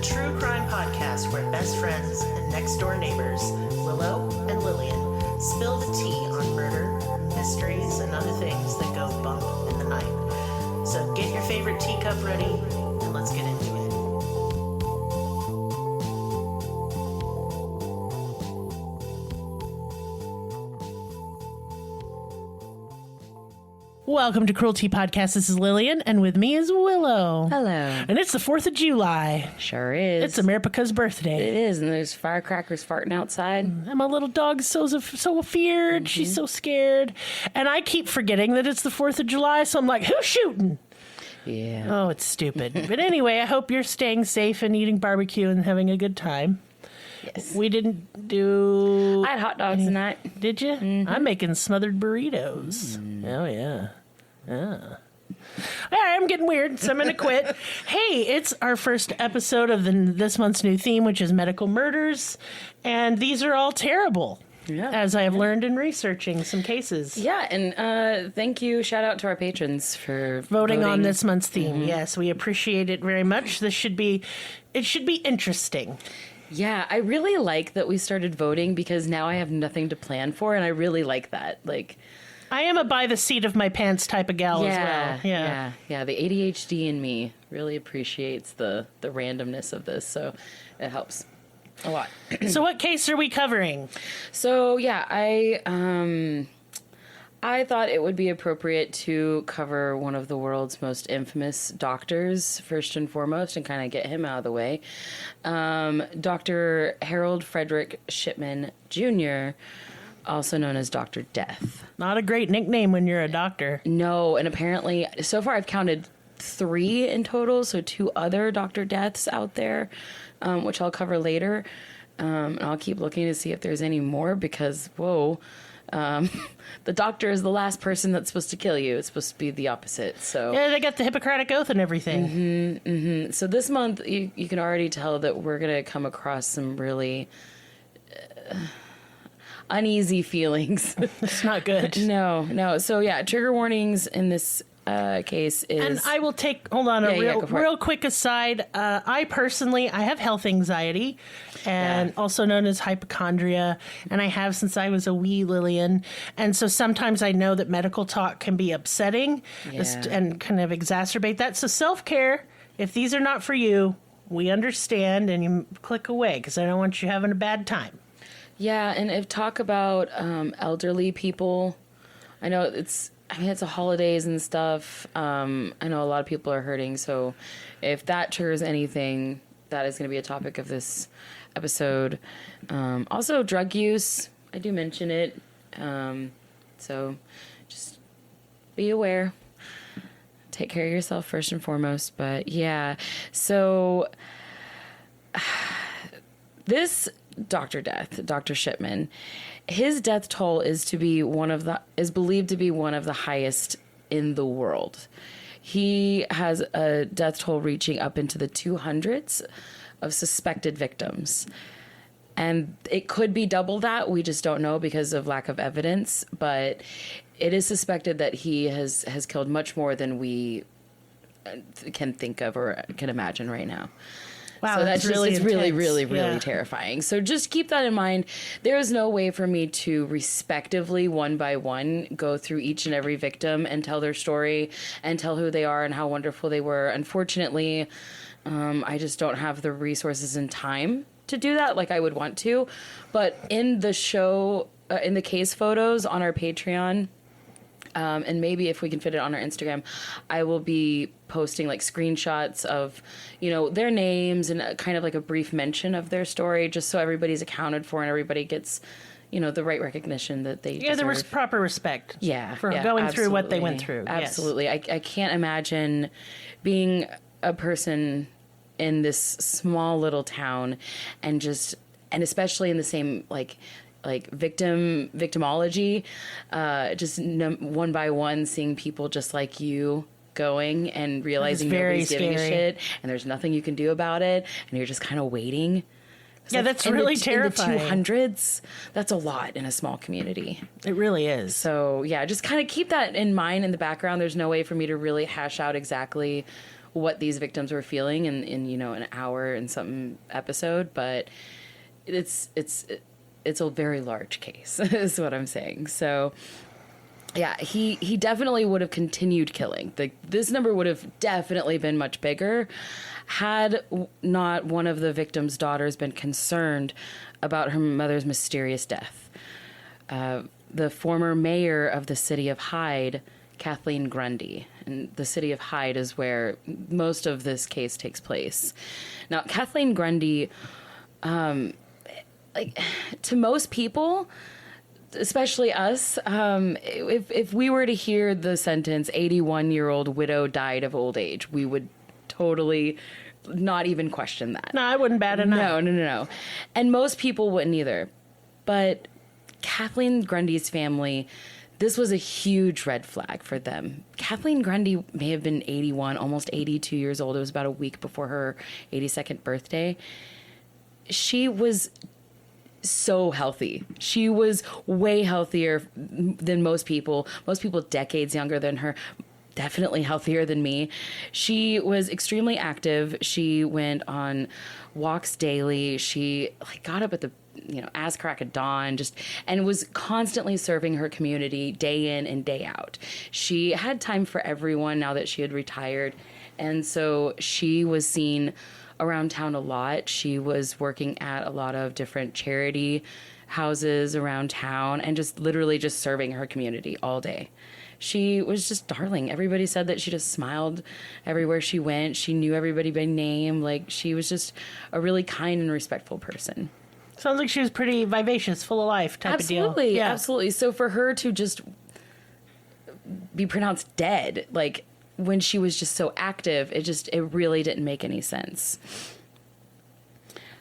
true crime podcast where best friends and next-door neighbors, Willow and Lillian, spill the tea on murder, mysteries, and other things that go bump in the night. So get your favorite teacup ready, and let's get into it. Welcome to Cruelty Podcast. This is Lillian, and with me is Willow. Hello. And it's the 4th of July. Sure is. It's America's birthday. It is, and there's firecrackers farting outside. And my little dog's so feared. Mm-hmm. She's so scared. And I keep forgetting that it's the 4th of July, so I'm like, who's shooting? Yeah. Oh, it's stupid. But anyway, I hope you're staying safe and eating barbecue and having a good time. Yes. We didn't do... I had hot dogs tonight. Did you? Mm-hmm. I'm making smothered burritos. Oh, yeah. Yeah. All right, I'm getting weird, so I'm going to quit. Hey, it's our first episode of this month's new theme, which is medical murders. And these are all terrible, as I have learned in researching some cases. Yeah, and thank you. Shout out to our patrons for voting on this month's theme. Mm-hmm. Yes, we appreciate it very much. It should be interesting. Yeah, I really like that we started voting because now I have nothing to plan for, and I really like that. Like, I am a by the seat of my pants type of gal as well. Yeah. The ADHD in me really appreciates the randomness of this, so it helps a lot. So, what case are we covering? So, yeah, I thought it would be appropriate to cover one of the world's most infamous doctors, first and foremost, and kind of get him out of the way. Dr. Harold Frederick Shipman, Jr., also known as Dr. Death. Not a great nickname when you're a doctor. No, and apparently, so far I've counted 3 in total, so 2 other Dr. Deaths out there, which I'll cover later. And I'll keep looking to see if there's any more because, whoa... the doctor is the last person that's supposed to kill you. It's supposed to be the opposite. So yeah, they got the Hippocratic Oath and everything. So this month, you can already tell that we're going to come across some really uneasy feelings. It's not good. No. So yeah, trigger warnings in this case is... And I will take, hold on, real quick aside. I have health anxiety, and also known as hypochondria, and I have since I was a wee Lillian. And so sometimes I know that medical talk can be upsetting and kind of exacerbate that. So self-care, if these are not for you, we understand, and you click away, because I don't want you having a bad time. Yeah, and if talk about elderly people, I know it's the holidays and stuff. I know a lot of people are hurting, so if that triggers anything, that is going to be a topic of this episode. Also, drug use. I do mention it. So just be aware. Take care of yourself first and foremost. But yeah, so this Dr. Death, Dr. Shipman, his death toll is believed to be one of the highest in the world. He has a death toll reaching up into the 200s of suspected victims. And it could be double that. We just don't know because of lack of evidence. But it is suspected that he has killed much more than we can think of or can imagine right now. Wow, so that's really it's intense. really terrifying. So just keep that in mind. There is no way for me to respectively, one by one, go through each and every victim and tell their story and tell who they are and how wonderful they were. Unfortunately, I just don't have the resources and time to do that like I would want to. But in the show, in the case photos on our Patreon, and maybe if we can fit it on our Instagram, I will be posting like screenshots of, their names and kind of like a brief mention of their story, just so everybody's accounted for and everybody gets, the right recognition that they deserve. There was proper respect. For going absolutely. through what they went through. Absolutely. Yes. I can't imagine being a person in this small little town and especially in the same like victimology, just one by one seeing people just like you going and realizing nobody's giving a shit and there's nothing you can do about it and you're just kind of waiting. Yeah, that's really terrifying. In the 200s, that's a lot in a small community. It really is. So yeah, just kind of keep that in mind in the background. There's no way for me to really hash out exactly what these victims were feeling in an hour and something episode, but it's a very large case is what I'm saying. So yeah, he definitely would have continued killing. This number would have definitely been much bigger had not one of the victim's daughters been concerned about her mother's mysterious death. The former mayor of the city of Hyde, Kathleen Grundy, and the city of Hyde is where most of this case takes place. Now, Kathleen Grundy, to most people, especially us, if we were to hear the sentence 81-year-old widow died of old age, we would totally not even question that. No, I wouldn't bat an eye. No. And most people wouldn't either. But Kathleen Grundy's family, this was a huge red flag for them. Kathleen Grundy may have been 81, almost 82 years old. It was about a week before her 82nd birthday. She was so healthy. She was way healthier than most people. Most people decades younger than her. Definitely healthier than me. She was extremely active. She went on walks daily. She got up at the ass crack of dawn, and was constantly serving her community day in and day out. She had time for everyone now that she had retired. And so she was seen around town a lot. She was working at a lot of different charity houses around town and just literally just serving her community all day. She was just darling. Everybody said that she just smiled everywhere she went. She knew everybody by name. She was just a really kind and respectful person. Sounds like she was pretty vivacious, full of life type of deal. Yeah. Absolutely. So for her to just be pronounced dead, when she was just so active, it really didn't make any sense.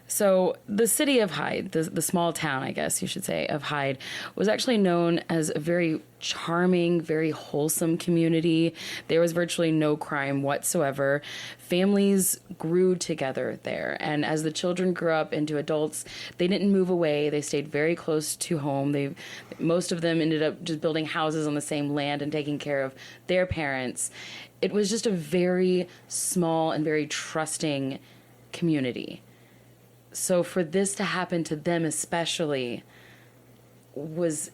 So the city of Hyde, the small town, I guess you should say, of Hyde, was actually known as a very charming, very wholesome community. There was virtually no crime whatsoever. Families grew together there. And as the children grew up into adults, they didn't move away. They stayed very close to home. Most of them ended up just building houses on the same land and taking care of their parents. It was just a very small and very trusting community. So for this to happen to them especially was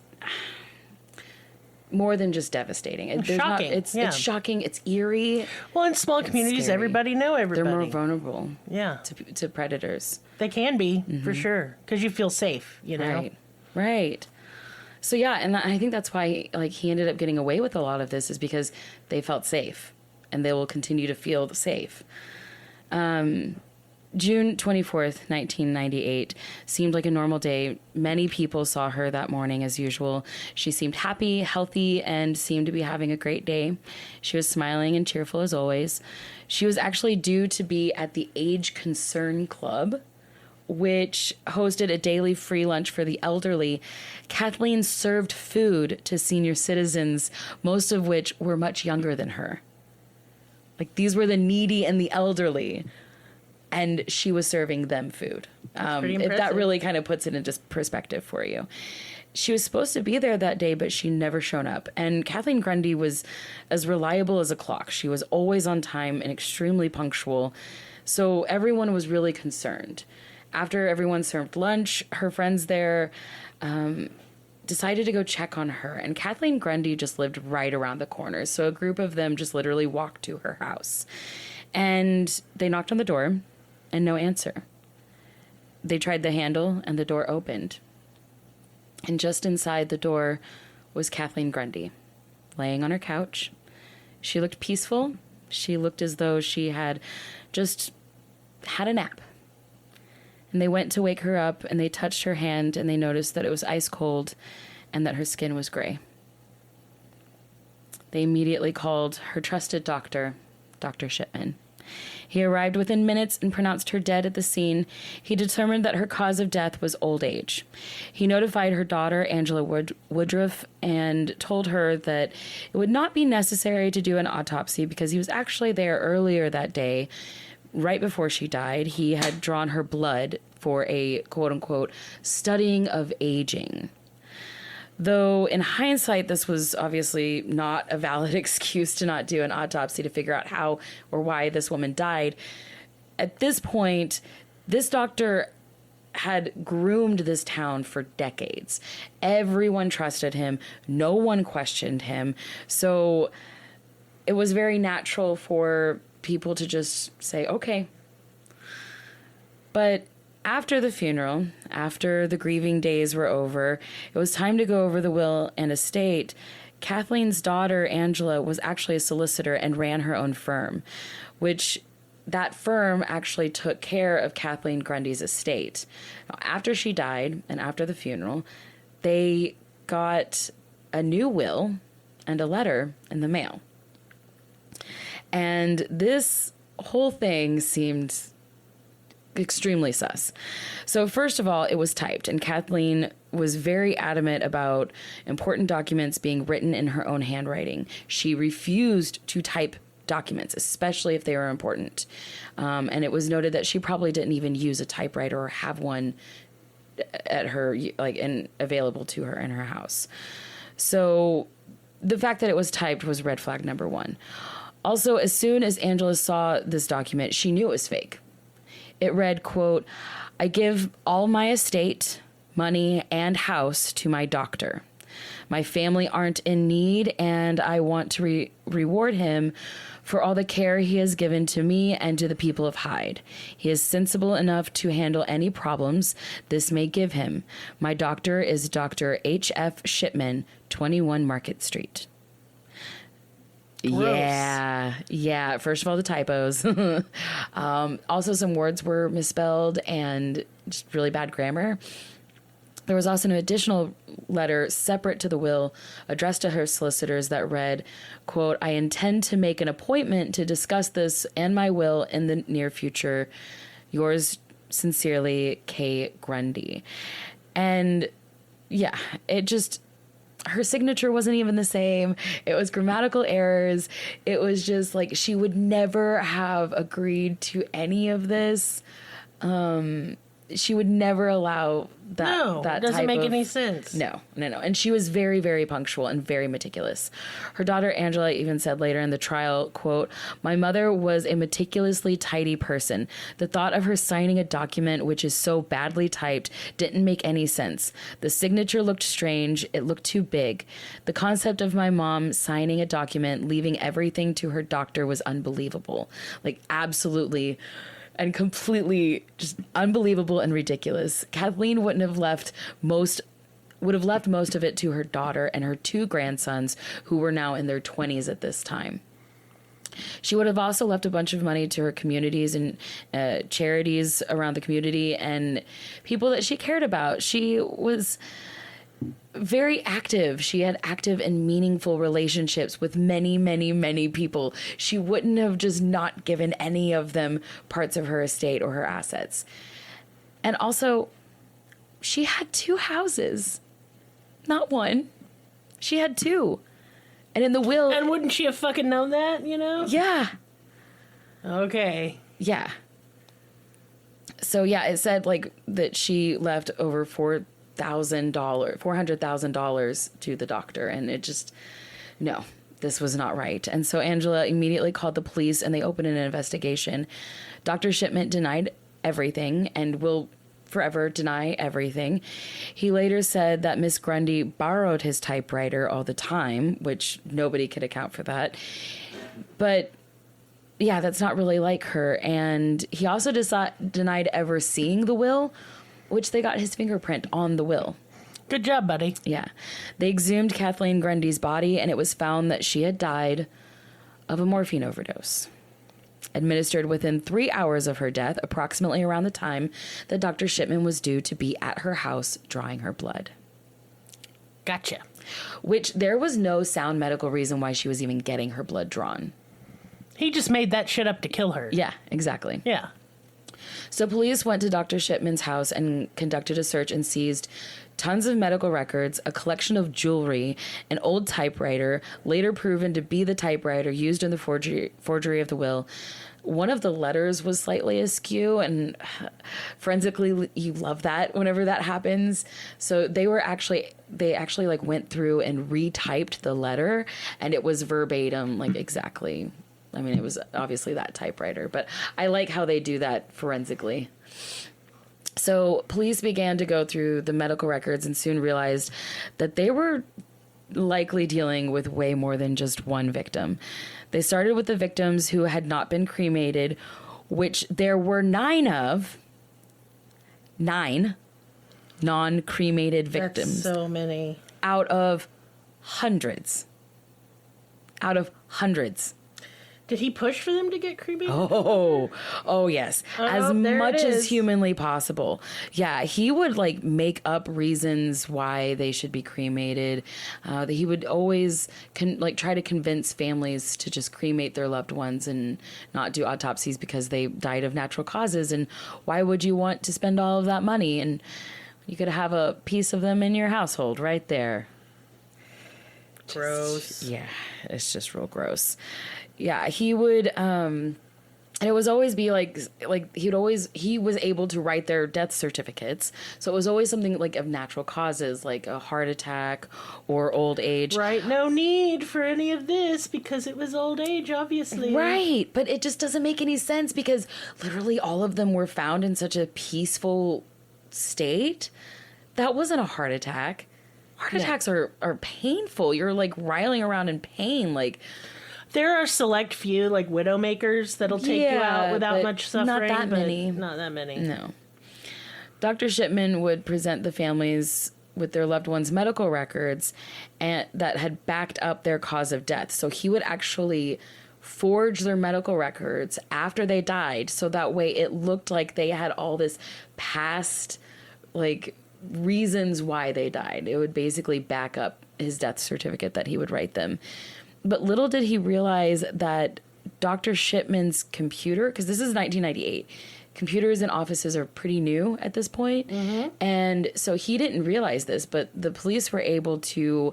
more than just devastating. It's shocking. It's shocking. It's eerie. Well, in small communities, scary. Everybody know everybody. They're more vulnerable to predators. They can be, for sure, because you feel safe, Right. So, yeah, and I think that's why he ended up getting away with a lot of this is because they felt safe, and they will continue to feel safe. June 24th, 1998 seemed like a normal day. Many people saw her that morning as usual. She seemed happy, healthy, and seemed to be having a great day. She was smiling and cheerful as always. She was actually due to be at the Age Concern Club, which hosted a daily free lunch for the elderly. Kathleen served food to senior citizens, most of which were much younger than her. These were the needy and the elderly. And she was serving them food. If that really kind of puts it into perspective for you. She was supposed to be there that day, but she never shown up. And Kathleen Grundy was as reliable as a clock. She was always on time and extremely punctual. So everyone was really concerned. After everyone served lunch, her friends there decided to go check on her. And Kathleen Grundy just lived right around the corner. So a group of them just literally walked to her house. And they knocked on the door. And no answer. They tried the handle, and the door opened. And just inside the door was Kathleen Grundy, laying on her couch. She looked peaceful. She looked as though she had just had a nap. And they went to wake her up, and they touched her hand, and they noticed that it was ice cold and that her skin was gray. They immediately called her trusted doctor, Dr. Shipman. He arrived within minutes and pronounced her dead at the scene. He determined that her cause of death was old age. He notified her daughter, Angela Woodruff, and told her that it would not be necessary to do an autopsy because he was actually there earlier that day, right before she died. He had drawn her blood for a quote-unquote studying of aging. Though in hindsight, this was obviously not a valid excuse to not do an autopsy to figure out how or why this woman died. At this point, this doctor had groomed this town for decades. Everyone trusted him. No one questioned him. So it was very natural for people to just say, okay. But after the funeral, after the grieving days were over, it was time to go over the will and estate. Kathleen's daughter, Angela, was actually a solicitor and ran her own firm, which that firm actually took care of Kathleen Grundy's estate. Now, after she died and after the funeral, they got a new will and a letter in the mail. And this whole thing seemed extremely sus. So first of all, it was typed, and Kathleen was very adamant about important documents being written in her own handwriting. She refused to type documents, especially if they were important. And it was noted that she probably didn't even use a typewriter or have one at her, available to her in her house. So the fact that it was typed was red flag number one. Also, as soon as Angela saw this document, she knew it was fake. It read, quote, "I give all my estate, money, and house to my doctor. My family aren't in need, and I want to reward him for all the care he has given to me and to the people of Hyde. He is sensible enough to handle any problems this may give him. My doctor is Dr. H.F. Shipman, 21 Market Street." Gross. Yeah. First of all, the typos. Also, some words were misspelled and just really bad grammar. There was also an additional letter separate to the will addressed to her solicitors that read, quote, "I intend to make an appointment to discuss this and my will in the near future. Yours sincerely, K. Grundy." And yeah, it just... her signature wasn't even the same. It was grammatical errors. It was just like she would never have agreed to any of this. She would never allow that. No, that it doesn't make of, any sense. No. And she was very, very punctual and very meticulous. Her daughter, Angela, even said later in the trial, quote, "My mother was a meticulously tidy person. The thought of her signing a document which is so badly typed didn't make any sense. The signature looked strange. It looked too big. The concept of my mom signing a document, leaving everything to her doctor was unbelievable. Like, absolutely and completely just unbelievable and ridiculous. Kathleen would have left most of it to her daughter and her two grandsons, who were now in their 20s at this time. She would have also left a bunch of money to her communities and charities around the community and people that she cared about. She was very active. She had active and meaningful relationships with many, many, many people. She wouldn't have just not given any of them parts of her estate or her assets. And also, she had two houses, not one. She had two. And in the will... And wouldn't she have fucking known that, you know? Yeah. Okay. Yeah. So, yeah, it said, that she left over $400,000 to the doctor, and it just, no, this was not right. And so Angela immediately called the police, and they opened an investigation. Dr. Shipman denied everything and will forever deny everything. He later said that Miss Grundy borrowed his typewriter all the time, which nobody could account for that. But yeah, that's not really like her. And he also denied ever seeing the will, which they got his fingerprint on the will. Good job, buddy. Yeah. They exhumed Kathleen Grundy's body, and it was found that she had died of a morphine overdose, administered within 3 hours of her death, approximately around the time that Dr. Shipman was due to be at her house drawing her blood. Gotcha. Which there was no sound medical reason why she was even getting her blood drawn. He just made that shit up to kill her. Yeah, exactly. Yeah. So police went to Dr. Shipman's house and conducted a search and seized tons of medical records, a collection of jewelry, an old typewriter, later proven to be the typewriter used in the forgery of the will. One of the letters was slightly askew, and forensically, you love that whenever that happens. So they actually like went through and retyped the letter, and it was verbatim, like exactly. I mean, it was obviously that typewriter, but I like how they do that forensically. So police began to go through the medical records and soon realized that they were likely dealing with way more than just one victim. They started with the victims who had not been cremated, which there were 9 of. 9 non-cremated victims. That's so many. Out of hundreds. Did he push for them to get cremated? Oh yes. As much as humanly possible. Yeah, he would like make up reasons why they should be cremated. He would always try to convince families to just cremate their loved ones and not do autopsies because they died of natural causes. And why would you want to spend all of that money? And you could have a piece of them in your household right there. Gross. Yeah, it's just real gross. Yeah, he would, and it was always be he was able to write their death certificates. So it was always something like of natural causes, like a heart attack or old age. Right. No need for any of this because it was old age, obviously. Right. But it just doesn't make any sense because literally all of them were found in such a peaceful state. That wasn't a heart attack. Heart attacks are painful. You're like riling around in pain. Like, there are select few, like widowmakers, that'll take you out without much suffering. Not that many. Not that many. No. Dr. Shipman would present the families with their loved ones' medical records and that had backed up their cause of death. So he would actually forge their medical records after they died, so that way it looked like they had all this past, like, reasons why they died. It would basically back up his death certificate that he would write them. But little did he realize that Dr. Shipman's computer, because this is 1998, computers in offices are pretty new at this point. Mm-hmm. And so he didn't realize this, but the police were able to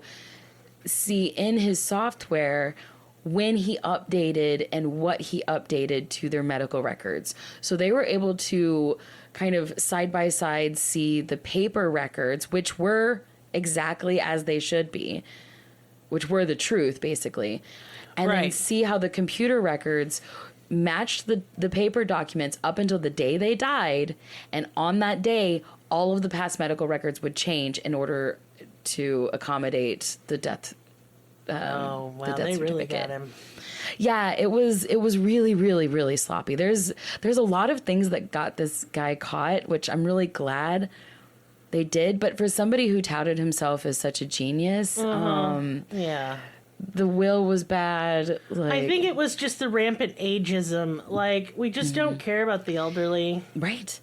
see in his software when he updated and what he updated to their medical records. So they were able to kind of side by side see the paper records, which were exactly as they should be, which were the truth, basically. And then see how the computer records matched the paper documents up until the day they died. And on that day, all of the past medical records would change in order to accommodate the death. Wow, they really got him. Yeah, it was really, really, really sloppy. There's a lot of things that got this guy caught, which I'm really glad they did. But for somebody who touted himself as such a genius, the will was bad. Like, I think it was just the rampant ageism. Like, we just don't care about the elderly. Right.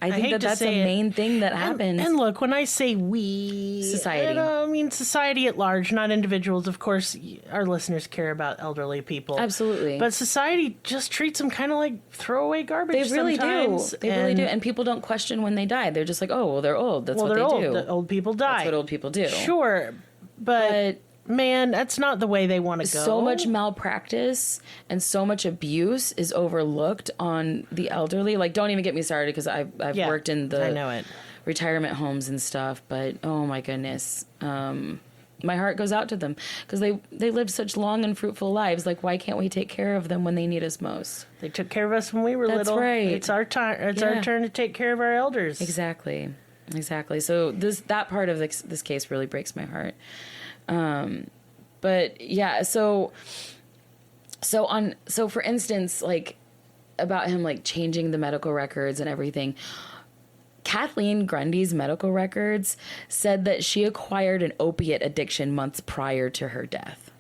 I think that's a main thing that happens. And look, when I say we... Society. I mean society at large, not individuals. Of course, our listeners care about elderly people. Absolutely. But society just treats them kind of like throwaway garbage sometimes. They really do. And people don't question when they die. They're just like, oh, well, they're old. That's what they do. The old people die. That's what old people do. Sure. But man, that's not the way they want to go. So much malpractice and so much abuse is overlooked on the elderly. Like, don't even get me started because I've worked in the retirement homes and stuff. But oh my goodness, my heart goes out to them because they lived such long and fruitful lives. Like, why can't we take care of them when they need us most? They took care of us when we were little. That's right. It's our time. It's our turn to take care of our elders. Exactly. So that part of this case really breaks my heart. But yeah, so for instance, like about him like changing the medical records and everything, Kathleen Grundy's medical records said that she acquired an opiate addiction months prior to her death.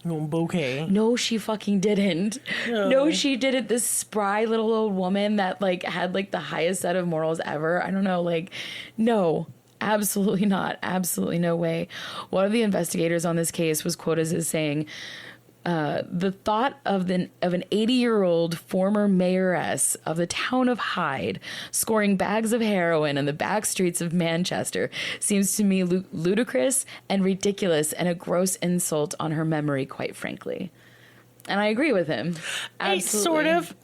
Okay. No, she fucking didn't. No, she didn't. This spry little old woman that like had like the highest set of morals ever. I don't know, like, no. Absolutely not. Absolutely no way. One of the investigators on this case was quoted as saying, The thought of an 80-year-old former mayoress of the town of Hyde scoring bags of heroin in the back streets of Manchester seems to me ludicrous and ridiculous, and a gross insult on her memory, quite frankly. And I agree with him. Absolutely. Sort of.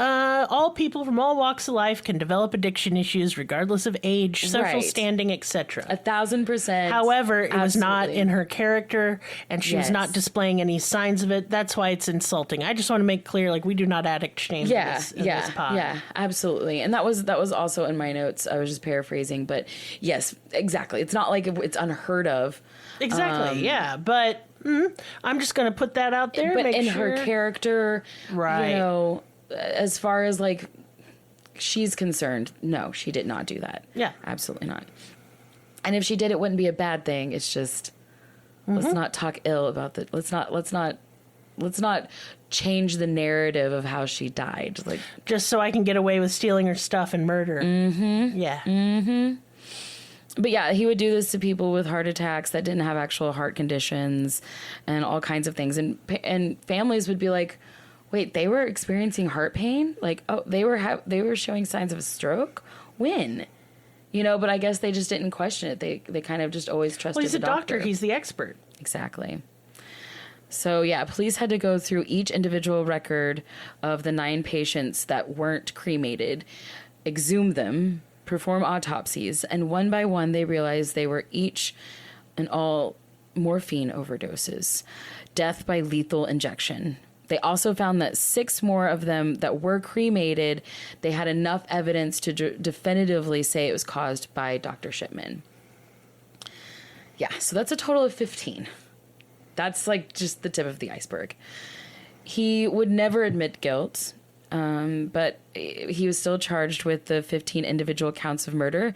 All people from all walks of life can develop addiction issues regardless of age, social standing, etc. 1,000%. However, it was not in her character, and she was not displaying any signs of it. That's why it's insulting. I just want to make clear, like, we do not addict shame in this pod. Yeah, absolutely. And that was also in my notes. I was just paraphrasing, but yes, exactly. It's not like it's unheard of. Exactly, but I'm just going to put that out there. But in her character, right? You know, as far as like she's concerned, no, she did not do that. Yeah, absolutely not. And if she did, it wouldn't be a bad thing. It's just let's not talk ill about that. Let's not change the narrative of how she died. Like, just so I can get away with stealing her stuff and murder. Yeah. But yeah, he would do this to people with heart attacks that didn't have actual heart conditions and all kinds of things. And families would be like, wait, they were experiencing heart pain? Like, oh, they were showing signs of a stroke? When? You know, but I guess they just didn't question it. They kind of just always trusted the doctor. Well, he's a doctor. He's the expert. Exactly. So yeah, police had to go through each individual record of the 9 patients that weren't cremated, exhume them, perform autopsies, and one by one they realized they were each and all morphine overdoses, death by lethal injection. They also found that 6 more of them that were cremated, they had enough evidence to definitively say it was caused by Dr. Shipman. Yeah, so that's a total of 15. That's like just the tip of the iceberg. He would never admit guilt. But he was still charged with the 15 individual counts of murder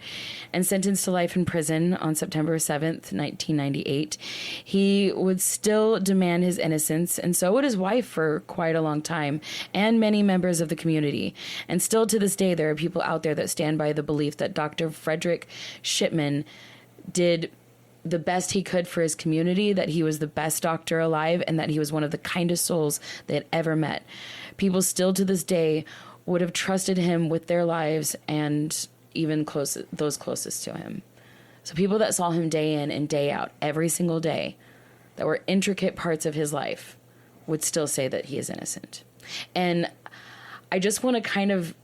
and sentenced to life in prison on September 7th, 1998. He would still demand his innocence, and so would his wife for quite a long time, and many members of the community. And still to this day, there are people out there that stand by the belief that Dr. Frederick Shipman did the best he could for his community, that he was the best doctor alive, and that he was one of the kindest souls they had ever met. People still to this day would have trusted him with their lives, and even those closest to him. So people that saw him day in and day out, every single day, that were intricate parts of his life, would still say that he is innocent. And I just want to kind of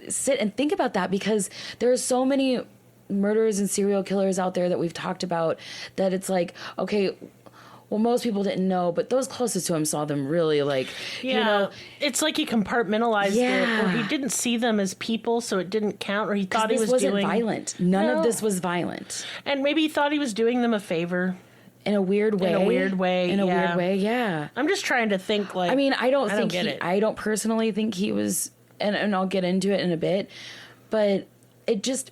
sit and think about that, because there are so many murderers and serial killers out there that we've talked about that it's like, okay, well, most people didn't know, but those closest to him saw them really, like, you know. It's like he compartmentalized it, or he didn't see them as people, so it didn't count, or he thought he was doing... This wasn't violent. None of this was violent. And maybe he thought he was doing them a favor. In a weird way. In a weird way, yeah. I'm just trying to think, like... I mean, I don't personally think he was... And I'll get into it in a bit, but it just...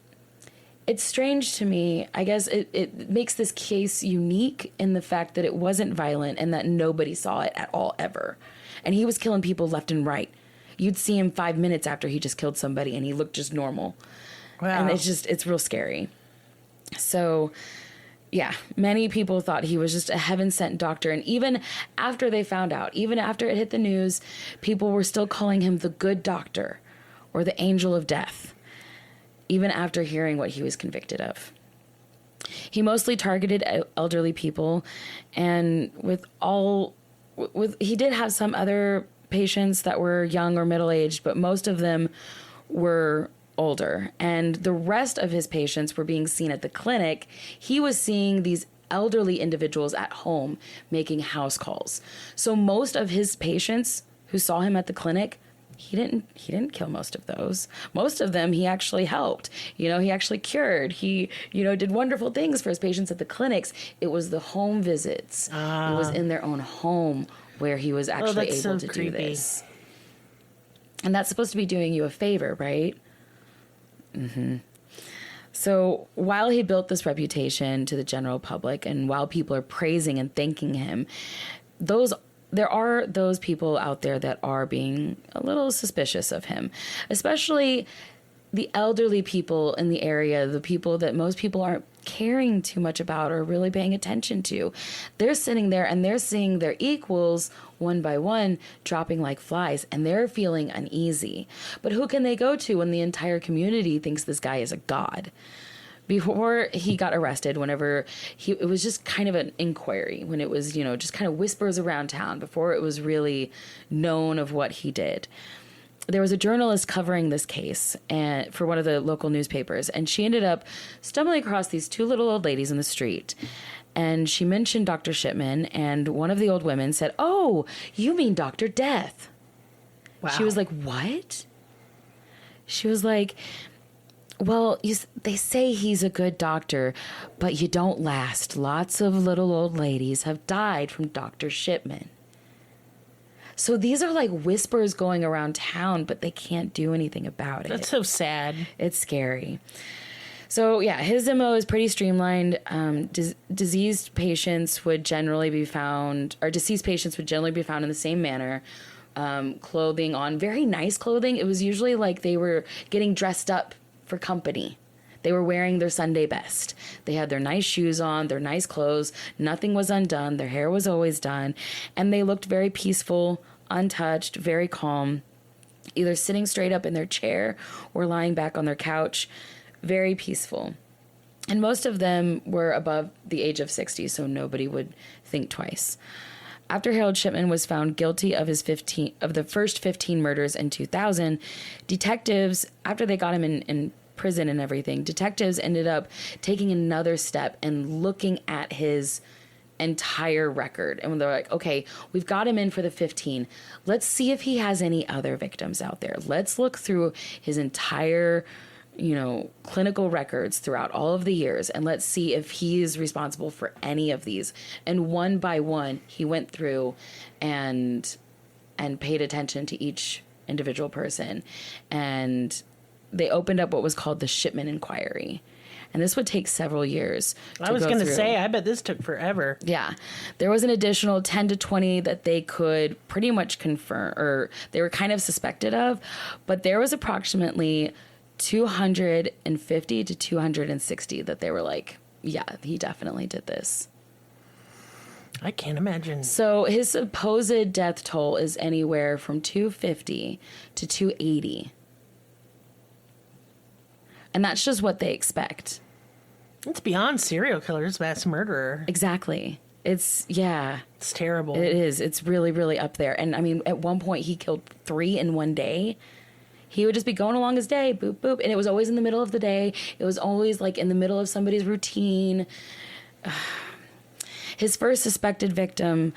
It's strange to me. I guess it makes this case unique in the fact that it wasn't violent and that nobody saw it at all ever. And he was killing people left and right. You'd see him 5 minutes after he just killed somebody and he looked just normal. Wow. And it's real scary. So, yeah, many people thought he was just a heaven-sent doctor. And even after they found out, even after it hit the news, people were still calling him the good doctor or the angel of death, even after hearing what he was convicted of. He mostly targeted elderly people, and he did have some other patients that were young or middle-aged, but most of them were older. And the rest of his patients were being seen at the clinic. He was seeing these elderly individuals at home making house calls. So most of his patients who saw him at the clinic, he didn't kill most of those. Most of them he actually helped. He actually cured. He, did wonderful things for his patients at the clinics. It was the home visits. It was in their own home where he was actually able to do this. And that's supposed to be doing you a favor, right? Mm-hmm. So while he built this reputation to the general public, and while people are praising and thanking him, there are those people out there that are being a little suspicious of him, especially the elderly people in the area, the people that most people aren't caring too much about or really paying attention to, they're sitting there and they're seeing their equals one by one dropping like flies, and they're feeling uneasy. But who can they go to when the entire community thinks this guy is a god? Before he got arrested, it was just kind of an inquiry, when it was, just kind of whispers around town before it was really known of what he did. There was a journalist covering this case for one of the local newspapers, and she ended up stumbling across these two little old ladies in the street. And she mentioned Dr. Shipman, and one of the old women said, "Oh, you mean Dr. Death." Wow. She was like, "What?" She was like, "Well, they say he's a good doctor, but you don't last. Lots of little old ladies have died from Dr. Shipman." So these are like whispers going around town, but they can't do anything about it. That's so sad. It's scary. So yeah, his MO is pretty streamlined. Deceased patients would generally be found in the same manner. Clothing on, very nice clothing. It was usually like they were getting dressed up for company. They were wearing their Sunday best. They had their nice shoes on, their nice clothes. Nothing was undone. Their hair was always done. And they looked very peaceful, untouched, very calm, either sitting straight up in their chair or lying back on their couch, very peaceful. And most of them were above the age of 60, so nobody would think twice. After Harold Shipman was found guilty of the first 15 murders in 2000, detectives, after they got him in prison and everything, detectives ended up taking another step and looking at his entire record. And they're like, okay, we've got him in for the 15. Let's see if he has any other victims out there. Let's look through his entire, clinical records throughout all of the years, and let's see if he is responsible for any of these. And one by one, he went through and paid attention to each individual person. And they opened up what was called the Shipman Inquiry. And this would take several years. I was going to say, I bet this took forever. Yeah. There was an additional 10 to 20 that they could pretty much confirm, or they were kind of suspected of. But there was approximately 250 to 260 that they were like, yeah, he definitely did this. I can't imagine. So his supposed death toll is anywhere from 250 to 280. And that's just what they expect. It's beyond serial killers, mass murderer. Exactly. It's terrible. It is. It's really, really up there. And I mean, at one point he killed 3 in one day. He would just be going along his day, boop, boop. And it was always in the middle of the day. It was always like in the middle of somebody's routine. His first suspected victim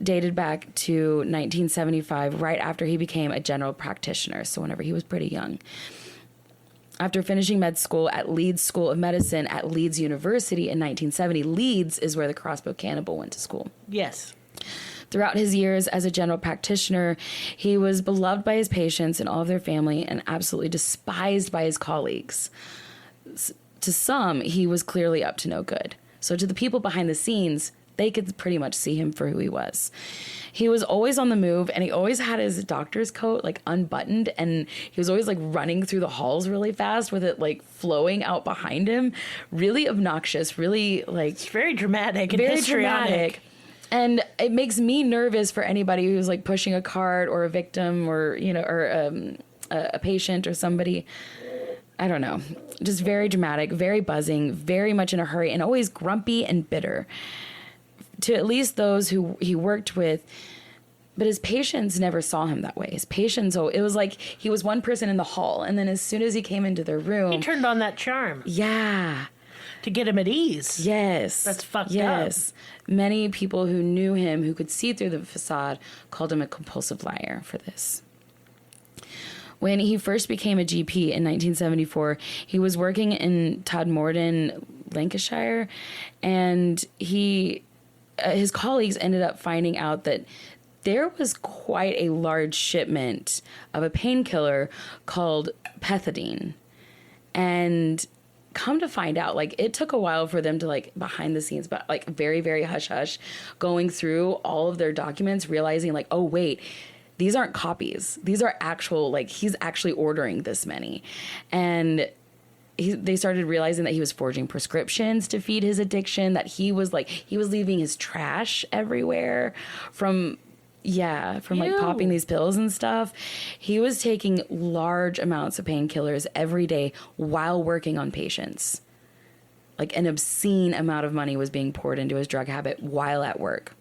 dated back to 1975, right after he became a general practitioner. So whenever he was pretty young. After finishing med school at Leeds School of Medicine at Leeds University in 1970, Leeds is where the crossbow cannibal went to school. Yes. Throughout his years as a general practitioner, he was beloved by his patients and all of their family and absolutely despised by his colleagues. To some, he was clearly up to no good. So to the people behind the scenes, they could pretty much see him for who he was. He was always on the move, and he always had his doctor's coat like unbuttoned, and he was always like running through the halls really fast with it like flowing out behind him. Really obnoxious, really like... It's very dramatic and very histrionic. Dramatic. And it makes me nervous for anybody who's like pushing a cart or a victim or, a patient or somebody. I don't know. Just very dramatic, very buzzing, very much in a hurry, and always grumpy and bitter. To at least those who he worked with, but his patients never saw him that way. His patients, it was like he was one person in the hall, and then as soon as he came into their room... He turned on that charm. Yeah. To get him at ease. Yes. That's fucked up. Yes. Many people who knew him, who could see through the facade, called him a compulsive liar for this. When he first became a GP in 1974, he was working in Todmorden, Lancashire, and his colleagues ended up finding out that there was quite a large shipment of a painkiller called pethidine. And come to find out, like, it took a while for them to, like, behind the scenes, but, like, very, very hush-hush, going through all of their documents, realizing, like, oh, wait, these aren't copies. These are actual, like, he's actually ordering this many. And they started realizing that he was forging prescriptions to feed his addiction, that he was leaving his trash everywhere from like popping these pills and stuff. He was taking large amounts of painkillers every day while working on patients. Like, an obscene amount of money was being poured into his drug habit while at work.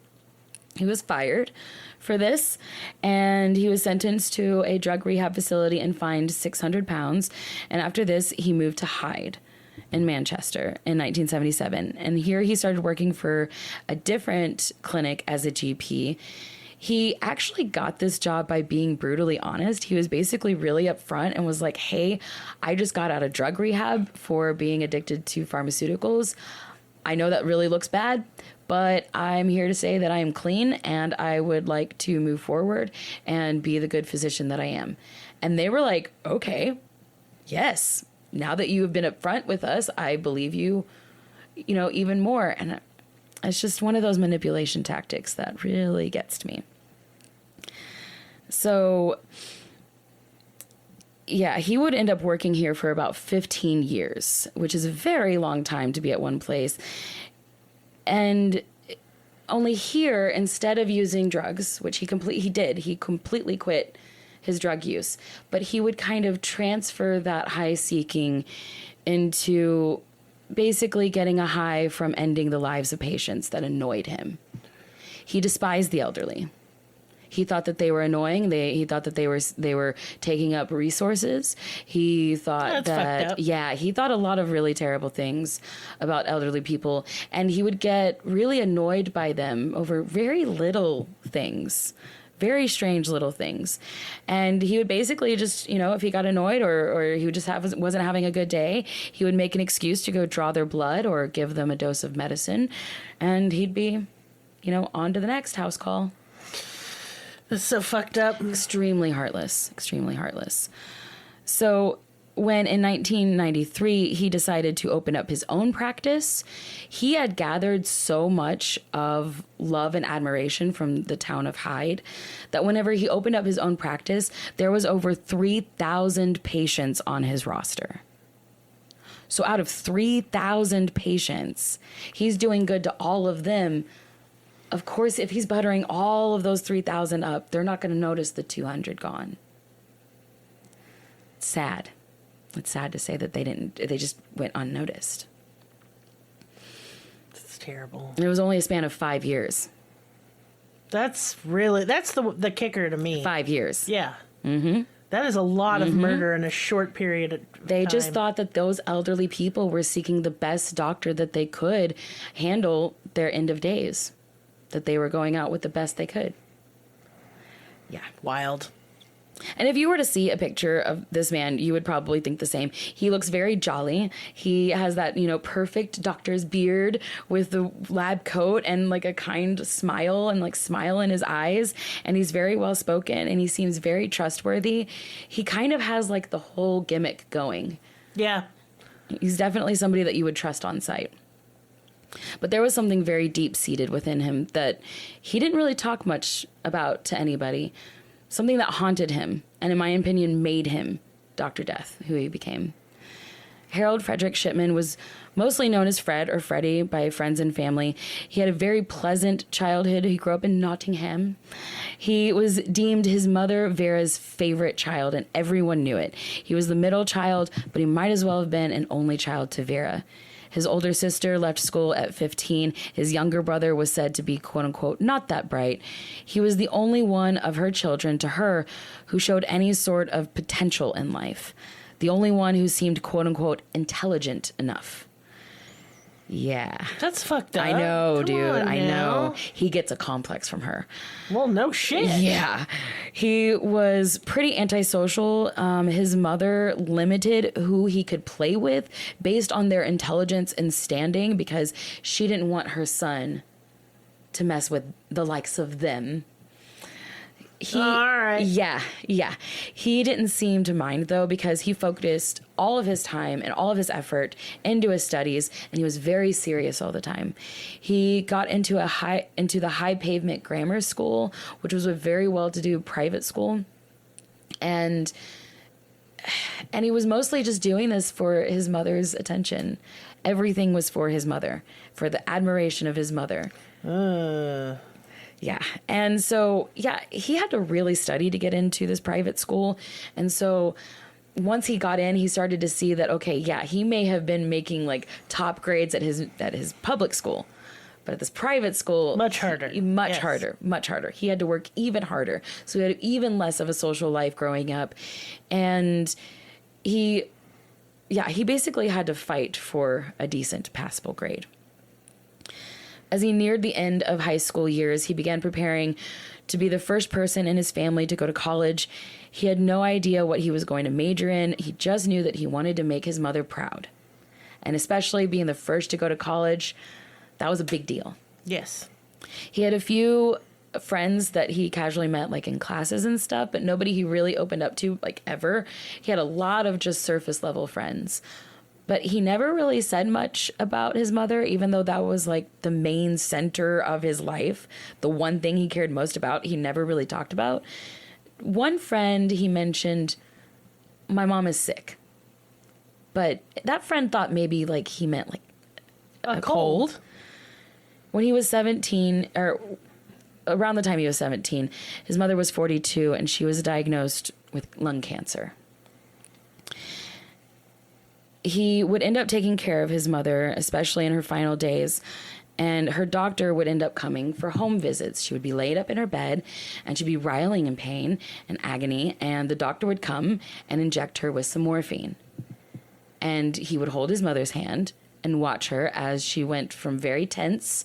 He was fired for this, and he was sentenced to a drug rehab facility and fined £600. And after this, he moved to Hyde in Manchester in 1977. And here he started working for a different clinic as a GP. He actually got this job by being brutally honest. He was basically really upfront and was like, hey, I just got out of drug rehab for being addicted to pharmaceuticals. I know that really looks bad, but I'm here to say that I am clean and I would like to move forward and be the good physician that I am. And they were like, okay, yes, now that you have been upfront with us, I believe you, even more. And it's just one of those manipulation tactics that really gets to me. So, yeah, he would end up working here for about 15 years, which is a very long time to be at one place. And only here, instead of using drugs, which he completely quit his drug use, but he would kind of transfer that high seeking into basically getting a high from ending the lives of patients that annoyed him. He despised the elderly. He thought that they were annoying. He thought that they were taking up resources. He thought he thought a lot of really terrible things about elderly people, and he would get really annoyed by them over very little things. Very strange little things. And he would basically just, if he got annoyed or he would just wasn't having a good day, he would make an excuse to go draw their blood or give them a dose of medicine. And he'd be, on to the next house call. That's so fucked up. Extremely heartless. Extremely heartless. So when in 1993 he decided to open up his own practice, he had gathered so much of love and admiration from the town of Hyde that whenever he opened up his own practice, there was over 3,000 patients on his roster. So out of 3,000 patients, he's doing good to all of them. Of course, if he's buttering all of those 3,000 up, they're not going to notice the 200 gone. It's sad. It's sad to say that they just went unnoticed. It's terrible. It was only a span of 5 years. That's the kicker to me. 5 years. Yeah. Mm-hmm. That is a lot of murder in a short period of They time. just thought that those elderly people were seeking the best doctor that they could handle their end of days. That they were going out with the best they could. Yeah. Wild. And if you were to see a picture of this man, you would probably think the same. He looks very jolly. He has that, perfect doctor's beard with the lab coat and like a kind smile and like smile in his eyes. And he's very well spoken and he seems very trustworthy. He kind of has like the whole gimmick going. Yeah. He's definitely somebody that you would trust on site. But there was something very deep-seated within him that he didn't really talk much about to anybody. Something that haunted him, and in my opinion, made him Dr. Death, who he became. Harold Frederick Shipman was mostly known as Fred or Freddie by friends and family. He had a very pleasant childhood. He grew up in Nottingham. He was deemed his mother Vera's favorite child, and everyone knew it. He was the middle child, but he might as well have been an only child to Vera. His older sister left school at 15. His younger brother was said to be, quote unquote, not that bright. He was the only one of her children to her who showed any sort of potential in life. The only one who seemed, quote unquote, intelligent enough. Yeah. That's fucked up. I know, dude. I now. know. He gets a complex from her. Well, no shit. Yeah. He was pretty antisocial. His mother limited who he could play with based on their intelligence and standing because she didn't want her son to mess with the likes of them. He, all right. Yeah. He didn't seem to mind, though, because he focused all of his time and all of his effort into his studies, and he was very serious all the time. He got into the Hyde Pavement Grammar School, which was a very well-to-do private school, and he was mostly just doing this for his mother's attention. Everything was for his mother, for the admiration of his mother. Yeah. And so, he had to really study to get into this private school. And so once he got in, he started to see that, okay, he may have been making like top grades at his public school, but at this private school, much harder. Much harder. He had to work even harder. So he had even less of a social life growing up. And he basically had to fight for a decent passable grade. As he neared the end of high school years, he began preparing to be the first person in his family to go to college. He had no idea what he was going to major in. He just knew that he wanted to make his mother proud. And especially being the first to go to college, that was a big deal. Yes. He had a few friends that he casually met, like in classes and stuff, but nobody he really opened up to, like, ever. He had a lot of just surface level friends. But he never really said much about his mother, even though that was like the main center of his life. The one thing he cared most about, he never really talked about. One friend, he mentioned, my mom is sick. But that friend thought maybe like he meant like a cold. When he was 17, or around the time he was 17, his mother was 42 and she was diagnosed with lung cancer. He would end up taking care of his mother, especially in her final days, and her doctor would end up coming for home visits. She would be laid up in her bed, and she'd be writhing in pain and agony, and the doctor would come and inject her with some morphine. And he would hold his mother's hand and watch her as she went from very tense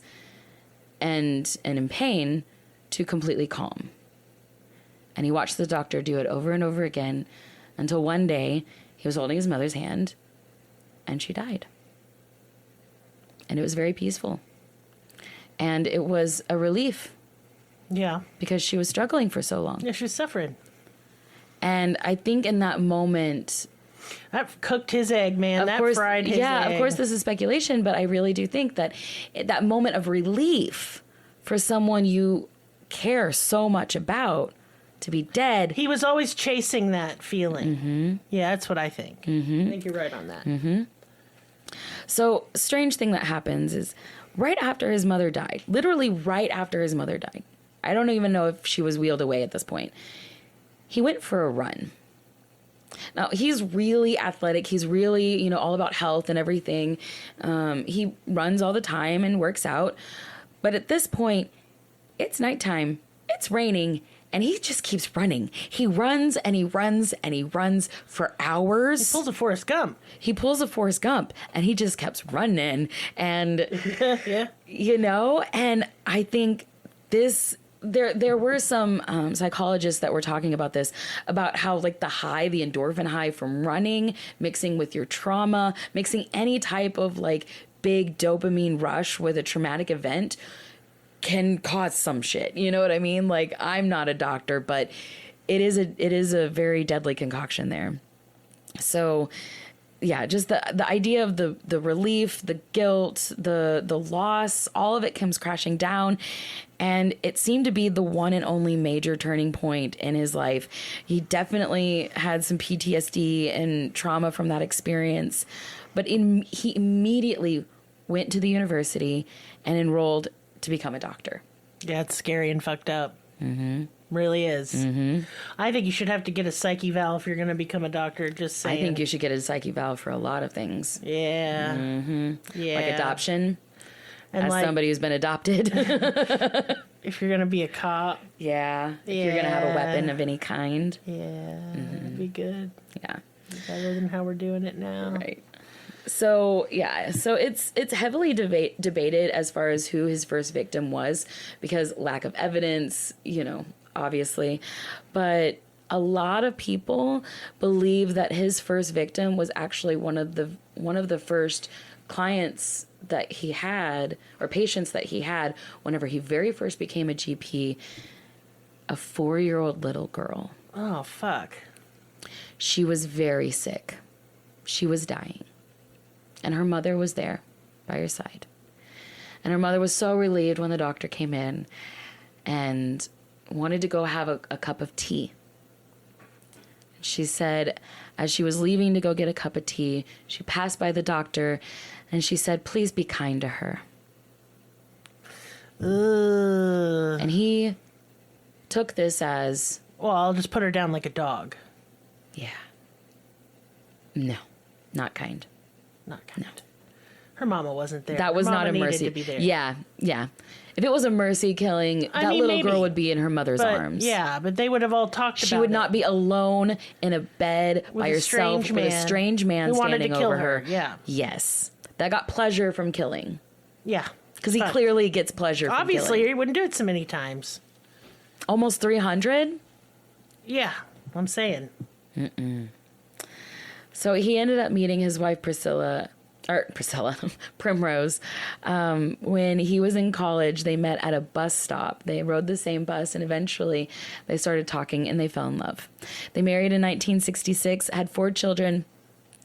and in pain to completely calm. And he watched the doctor do it over and over again until one day he was holding his mother's hand, and she died. And it was very peaceful. And it was a relief. Yeah. Because she was struggling for so long. Yeah, she was suffering. And I think in that moment... That cooked his egg, man. That fried his egg. Yeah, of course this is speculation, but I really do think that that moment of relief for someone you care so much about to be dead. He was always chasing that feeling. Mm-hmm. Yeah, that's what I think. Mm-hmm. I think you're right on that. Mm-hmm. So, strange thing that happens is right after his mother died, literally right after his mother died, I don't even know if she was wheeled away at this point, he went for a run. Now, he's really athletic. He's really, all about health and everything. He runs all the time and works out. But at this point, it's nighttime, it's raining, and he just keeps running. He runs and he runs and he runs for hours. He pulls a Forrest Gump. And he just kept running. And, yeah. And I think this... There were some psychologists that were talking about this, about how like the endorphin high from running, mixing with your trauma, mixing any type of like big dopamine rush with a traumatic event can cause some shit. You know what I mean? Like, I'm not a doctor, but it is a very deadly concoction there. So yeah, just the idea of the relief, the guilt, the loss, all of it comes crashing down. And it seemed to be the one and only major turning point in his life. He definitely had some PTSD and trauma from that experience. But he immediately went to the university and enrolled to become a doctor. Yeah, it's scary and fucked up. Mm-hmm. Really is. Mm-hmm. I think you should have to get a psyche valve if you're going to become a doctor. Just saying. I think you should get a psyche valve for a lot of things. Yeah. Mm-hmm. Yeah. Like adoption. And as somebody who's been adopted. If you're going to be a cop. Yeah. If you're going to have a weapon of any kind. Yeah. Mm-hmm. That'd be good. Yeah. Better than how we're doing it now. Right. So, yeah. So it's heavily debated as far as who his first victim was, because lack of evidence, obviously. But a lot of people believe that his first victim was actually one of the first clients that he had, or patients that he had, whenever he very first became a GP, a 4-year-old little girl. Oh, fuck. She was very sick. She was dying. And her mother was there by her side. And her mother was so relieved when the doctor came in and wanted to go have a cup of tea. She said, as she was leaving to go get a cup of tea, she passed by the doctor and she said, please be kind to her. And he took this as... Well, I'll just put her down like a dog. Yeah. No, not kind. Not kind. No. Her mama wasn't there. That was not a mercy. To be there. Yeah, yeah. If it was a mercy killing, that little maybe. Girl would be in her mother's arms. Yeah, but they would have all talked about it. She would not be alone in a bed by herself with a strange man standing over her. Yeah. Yes. That got pleasure from killing. Yeah. Because he clearly gets pleasure from killing. Obviously, he wouldn't do it so many times. Almost 300? Yeah, I'm saying. So he ended up meeting his wife Primrose. When he was in college, they met at a bus stop. They rode the same bus, and eventually they started talking and they fell in love. They married in 1966, had 4 children,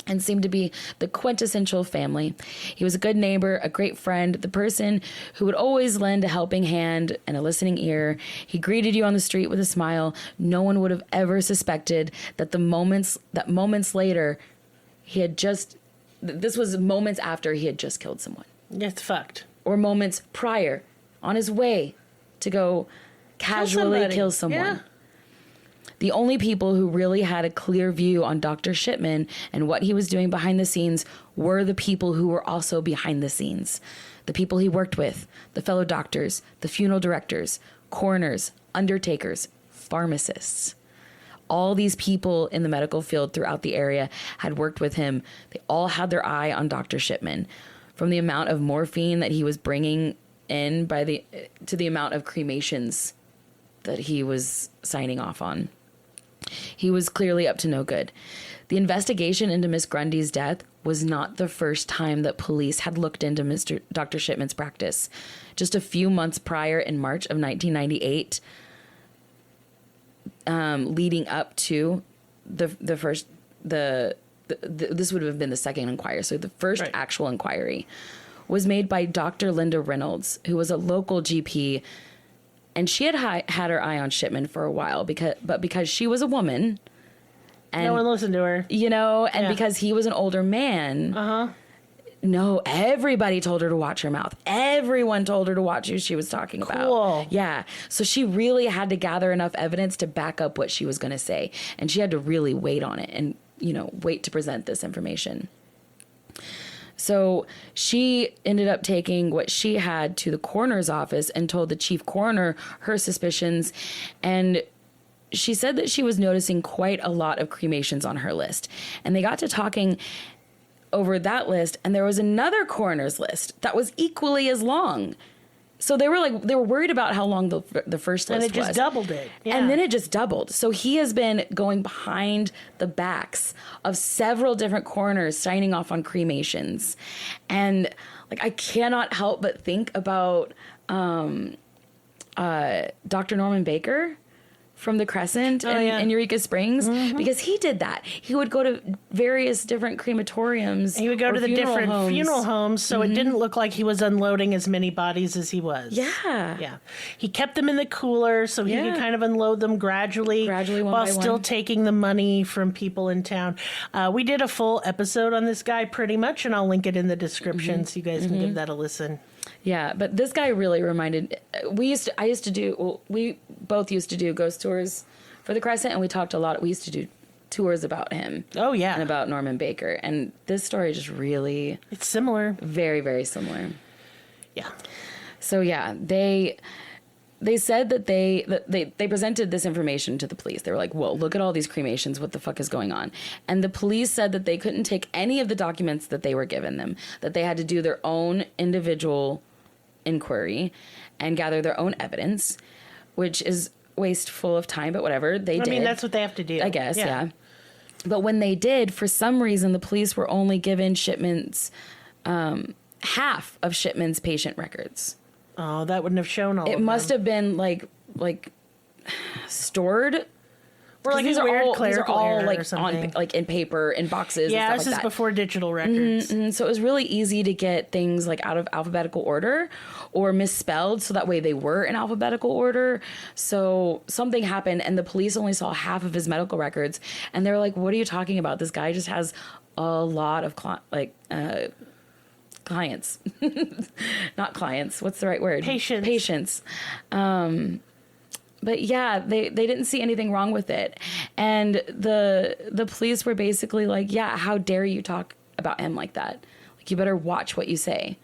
and seemed to be the quintessential family. He was a good neighbor, a great friend, the person who would always lend a helping hand and a listening ear. He greeted you on the street with a smile. No one would have ever suspected that moments later, this was moments after he had just killed someone. It's fucked. Or moments prior, on his way to go casually kill someone. Yeah. The only people who really had a clear view on Dr. Shipman and what he was doing behind the scenes were the people who were also behind the scenes. The people he worked with, the fellow doctors, the funeral directors, coroners, undertakers, pharmacists. All these people in the medical field throughout the area had worked with him. They all had their eye on Dr. Shipman. From the amount of morphine that he was bringing in to the amount of cremations that he was signing off on. He was clearly up to no good. The investigation into Miss Grundy's death was not the first time that police had looked into Dr. Shipman's practice. Just a few months prior, in March of 1998, leading up to this would have been the second inquiry. So the first actual inquiry was made by Dr. Linda Reynolds, who was a local GP. And she had her eye on Shipman for a while because she was a woman. And, no one listened to her. Because he was an older man. No, everybody told her to watch her mouth. Everyone told her to watch who she was talking about. Cool. Yeah. So she really had to gather enough evidence to back up what she was going to say. And she had to really wait on it and, wait to present this information. So she ended up taking what she had to the coroner's office and told the chief coroner her suspicions. And she said that she was noticing quite a lot of cremations on her list. And they got to talking over that list, and there was another coroner's list that was equally as long. So they were worried about how long the first list was. And it just doubled it. Yeah. And then it just doubled. So he has been going behind the backs of several different coroners signing off on cremations. And I cannot help but think about Dr. Norman Baker from the Crescent in Eureka Springs, because he did that. He would go to various different crematoriums. He would go to the different funeral homes, so it didn't look like he was unloading as many bodies as he was. Yeah. Yeah. He kept them in the cooler so he could kind of unload them gradually one while by still one. taking the money from people in town. We did a full episode on this guy pretty much, and I'll link it in the description so you guys can give that a listen. Yeah, but this guy really reminded. We both used to do ghost tours for the Crescent, and we talked a lot. We used to do tours about him. Oh yeah, and about Norman Baker, and this story just really. It's similar. Very, very similar. Yeah. So yeah, they said that they presented this information to the police. They were like, "Whoa, look at all these cremations. What the fuck is going on?" And the police said that they couldn't take any of the documents that they were given them. That they had to do their own individual inquiry and gather their own evidence, which is wasteful of time, but whatever. They did. I mean, that's what they have to do. I guess, yeah. But when they did, for some reason, the police were only given Shipman's half of Shipman's patient records. Oh, that wouldn't have shown all of them. It must have been like stored. Or like these a are weird all, clerical error or like something. like in paper, in boxes. Yeah, and this stuff is like that. before digital records. So it was really easy to get things like out of alphabetical order or misspelled, so that way they were in alphabetical order. So something happened, and the police only saw half of his medical records, and they're like, "What are you talking about? This guy just has a lot of clients, not clients. What's the right word? Patients." But yeah, they didn't see anything wrong with it. And the police were basically like, yeah, how dare you talk about him like that? Like, you better watch what you say.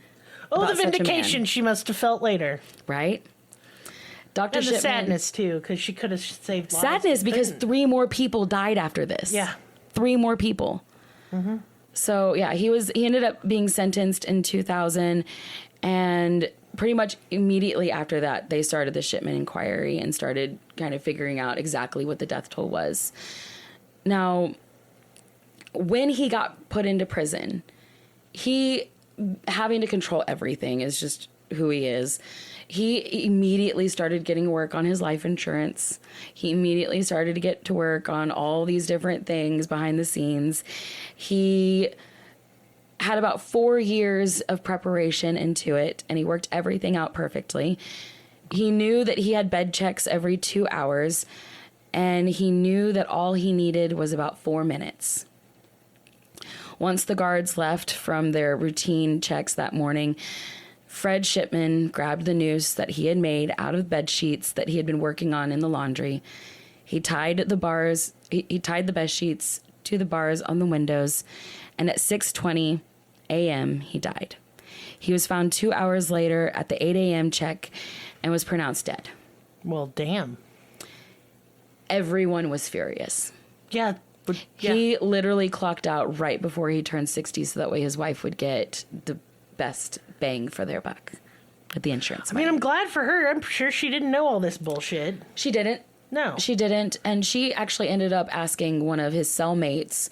Oh, the vindication she must have felt later. Right? Dr. And Shipman, the sadness, too, because she could have saved lives. Sadness, because 3 more people died after this. Yeah. 3 more people. Mm-hmm. So, yeah, he ended up being sentenced in 2000, and pretty much immediately after that, they started the Shipman inquiry and started kind of figuring out exactly what the death toll was. Now, when he got put into prison, he, having to control everything is just who he is. He immediately started getting work on his life insurance. He immediately started to get to work on all these different things behind the scenes. He had about 4 years of preparation into it, and he worked everything out perfectly. He knew that he had bed checks every 2 hours, and he knew that all he needed was about 4 minutes. Once the guards left from their routine checks that morning, Fred Shipman grabbed the noose that he had made out of bed sheets that he had been working on in the laundry. He tied the bed sheets to the bars on the windows, and at 6:20 a.m. he died. He was found 2 hours later at the 8 a.m. check and was pronounced dead. Well, damn. Everyone was furious. Yeah. He literally clocked out right before he turned 60, so that way his wife would get the best bang for their buck with the insurance money. I mean, I'm glad for her. I'm sure she didn't know all this bullshit. She didn't. No. She didn't. And she actually ended up asking one of his cellmates,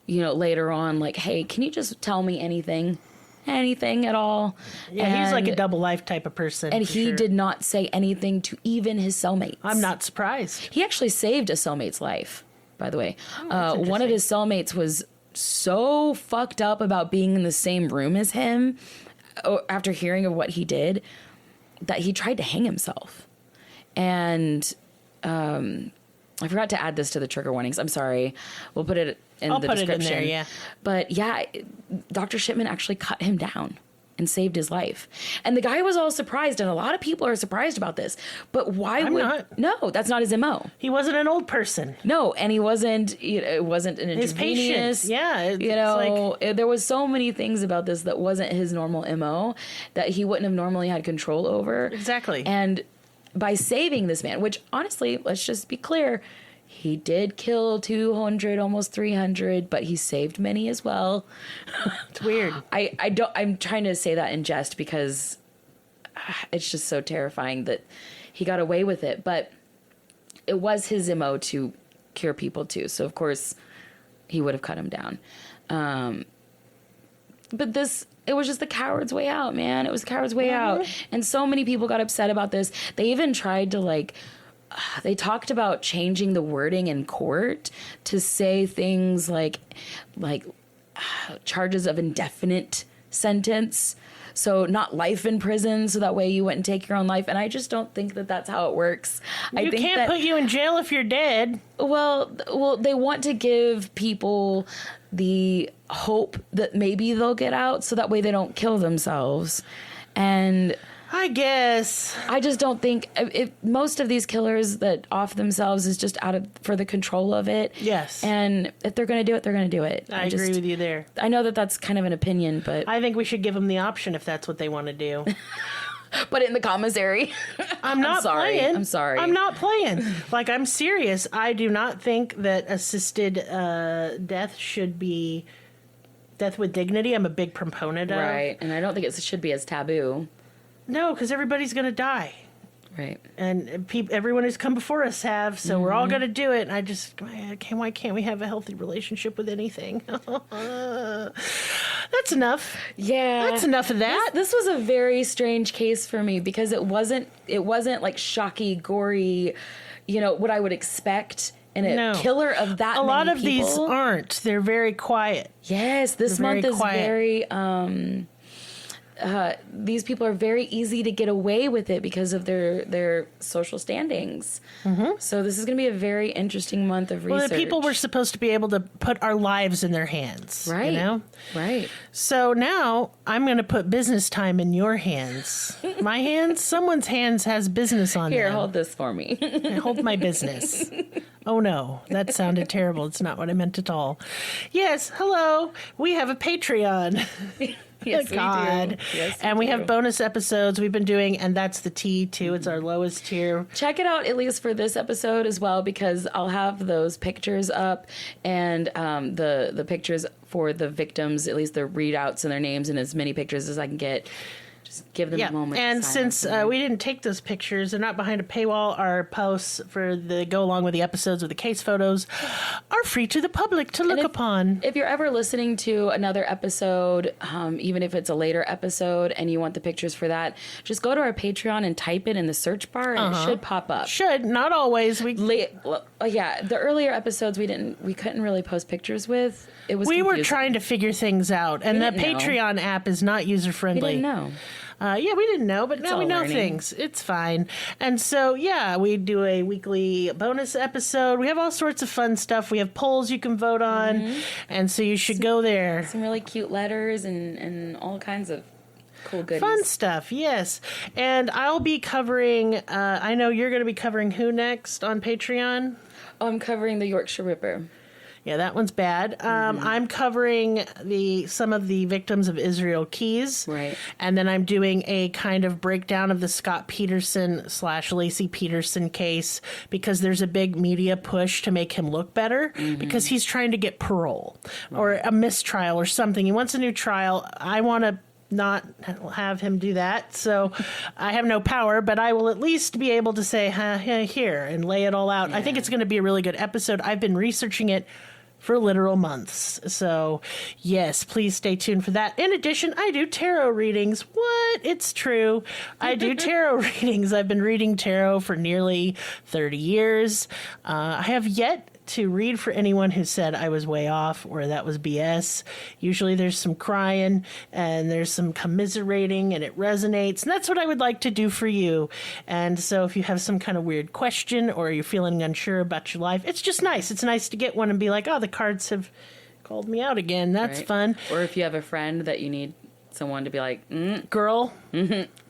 later on, like, hey, can you just tell me anything at all? Yeah, he's like a double life type of person. And he did not say anything to even his cellmates. I'm not surprised. He actually saved a cellmate's life, by the way. One of his cellmates was so fucked up about being in the same room as him after hearing of what he did that he tried to hang himself. And I forgot to add this to the trigger warnings. I'm sorry. We'll put it in the description. It in there, yeah. But yeah, Dr. Shipman actually cut him down and saved his life. And the guy was all surprised, and a lot of people are surprised about this. But why I'm would... not. No, that's not his MO. He wasn't an old person. No, and he wasn't, it wasn't an his intravenous. patience. Yeah. There was so many things about this that wasn't his normal MO that he wouldn't have normally had control over. Exactly. And by saving this man, which honestly, let's just be clear, he did kill 200, almost 300, but he saved many as well. It's weird. I'm trying to say that in jest because it's just so terrifying that he got away with it. But it was his MO to cure people too. So of course he would have cut him down. But it was just the coward's way out, man. It was the coward's way out. And so many people got upset about this. They even tried to they talked about changing the wording in court to say things like charges of indefinite sentence. So not life in prison, so that way you wouldn't take your own life. And I just don't think that that's how it works. I think can't put you in jail if you're dead. Well, they want to give people the hope that maybe they'll get out, so that way they don't kill themselves. And I guess I just don't think most of these killers that off themselves is just for the control of it. Yes. And if they're going to do it, they're going to do it. I agree with you there. I know that that's kind of an opinion, but I think we should give them the option if that's what they want to do. Put it in the commissary. I'm not playing. I'm sorry. I'm not playing. I'm serious. I do not think that assisted death should be death with dignity. I'm a big proponent of. Right. And I don't think it should be as taboo. No, because everybody's going to die. Right. And everyone who's come before us have, so we're all going to do it. And why can't we have a healthy relationship with anything? That's enough. Yeah. That's enough of that. This was a very strange case for me because it wasn't like shocky, gory, what I would expect in a killer of that many people. A lot of these aren't. They're very quiet. Yes, this month is very... these people are very easy to get away with it because of their social standings. So this is going to be a very interesting month of research. Well, the people were supposed to be able to put our lives in their hands. Right. Right. So now I'm going to put business time in your hands. My hands? Someone's hands has business on them. Here, hold this for me. Hold my business. Oh, no. That sounded terrible. It's not what I meant at all. Yes. Hello. We have a Patreon. Yes, God. we do. Yes, and we have bonus episodes we've been doing, and that's the T too. It's our lowest tier. Check it out at least for this episode as well, because I'll have those pictures up and the pictures for the victims, at least their readouts and their names, and as many pictures as I can get. Just give them a moment. And since we didn't take those pictures, they're not behind a paywall. Our posts for the go along with the episodes with the case photos are free to the public to look upon. If you're ever listening to another episode, even if it's a later episode and you want the pictures for that, just go to our Patreon and type it in the search bar and it should pop up. Should, not always. The earlier episodes we couldn't really post pictures with. It was confusing. Were trying to figure things out, and the Patreon app is not user friendly. We didn't know. We didn't know, but now we know things. It's fine. And so, we do a weekly bonus episode. We have all sorts of fun stuff. We have polls you can vote on. And so you should go there. Some really cute letters and all kinds of cool goodies. Fun stuff, yes. And I'll be covering, I know you're going to be covering who next on Patreon? I'm covering the Yorkshire Ripper. Yeah, that one's bad. I'm covering some of the victims of Israel Keys. Right. And then I'm doing a kind of breakdown of the Scott Peterson / Lacey Peterson case because there's a big media push to make him look better because he's trying to get parole or a mistrial or something. He wants a new trial. I want to not have him do that, so I have no power, but I will at least be able to say here and lay it all out. I think it's going to be a really good episode. I've been researching it for literal months. So, yes, please stay tuned for that. In addition, I do tarot readings. What? It's true. I do tarot readings. I've been reading tarot for nearly 30 years. I have yet to read for anyone who said I was way off or that was BS. Usually there's some crying and there's some commiserating and it resonates. And that's what I would like to do for you. And so if you have some kind of weird question or you're feeling unsure about your life, it's just nice. It's nice to get one and be like, oh, the cards have called me out again. That's fun. Or if you have a friend that you need someone to be like, girl,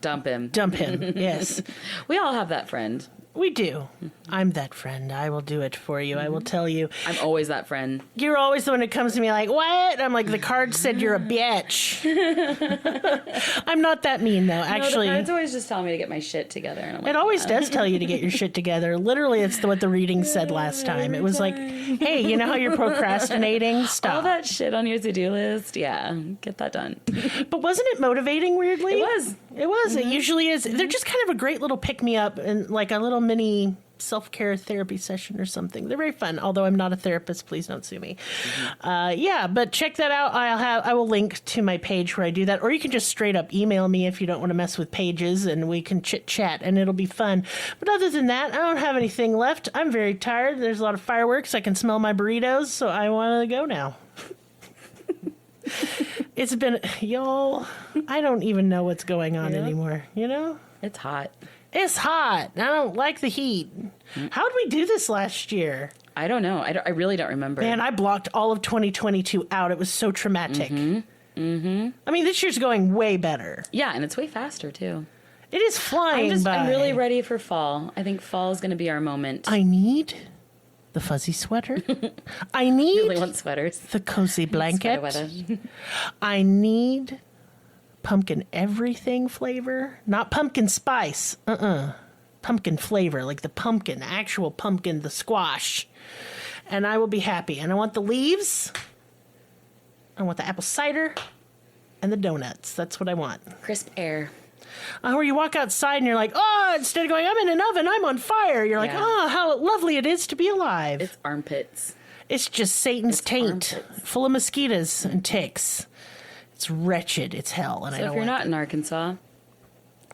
dump him. Dump him. Yes. We all have that friend. We do. I'm that friend. I will do it for you. I will tell you. I'm always that friend. You're always the one that comes to me like, what? I'm like, the card said you're a bitch. I'm not that mean, though, actually. No, the cards always just tell me to get my shit together. And I'm like, it always does tell you to get your shit together. Literally, it's what the reading said last time. It was like, hey, you know how you're procrastinating? Stop. All that shit on your to-do list. Yeah, get that done. But wasn't it motivating, weirdly? It was. It was. It usually is. They're just kind of a great little pick-me-up and like a little mini self-care therapy session or something. They're very fun. Although I'm not a therapist, please don't sue me. But check that out. I will link to my page where I do that, or you can just straight up email me if you don't want to mess with pages, and we can chit chat, and it'll be fun. But other than that, I don't have anything left. I'm very tired. There's a lot of fireworks. I can smell my burritos, so I want to go now. It's been, y'all, I don't even know what's going on anymore, you know? It's hot. It's hot. I don't like the heat. How did we do this last year? I don't know. I really don't remember. Man, I blocked all of 2022 out. It was so traumatic. I mean, this year's going way better. Yeah, and it's way faster, too. It is flying by. I'm really ready for fall. I think fall is going to be our moment. I need the fuzzy sweater. I need you really want sweaters. The cozy blanket. I need pumpkin everything flavor, not pumpkin spice. Pumpkin flavor, like the pumpkin, actual pumpkin, the squash. And I will be happy. And I want the leaves. I want the apple cider and the donuts. That's what I want. Crisp air. Where you walk outside and you're like, oh, instead of going, I'm in an oven, I'm on fire. You're like, oh, how lovely it is to be alive. It's armpits. It's just Satan's taint, armpits. Full of mosquitoes and ticks. It's wretched. It's hell. And so I don't if you're not in Arkansas,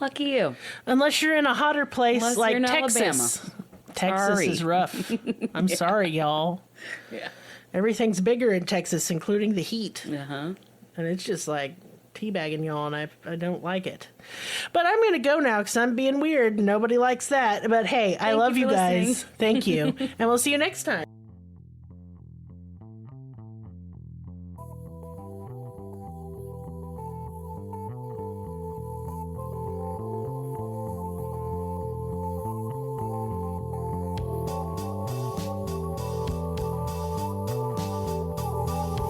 lucky you. Unless you're in a hotter place like Texas. Alabama. Texas is rough. I'm sorry, y'all. Yeah. Everything's bigger in Texas, including the heat. Uh-huh. And it's just like teabagging y'all, and I don't like it. But I'm going to go now because I'm being weird. Nobody likes that. But hey, I love you guys. Listening. Thank you. And we'll see you next time.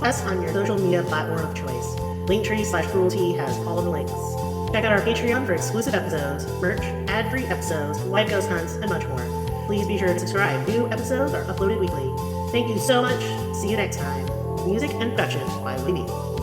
Us on your social media platform of choice. Linktree/cruelty has all of the links. Check out our Patreon for exclusive episodes, merch, ad-free episodes, live ghost hunts, and much more. Please be sure to subscribe. New episodes are uploaded weekly. Thank you so much. See you next time. Music and production by Lillian.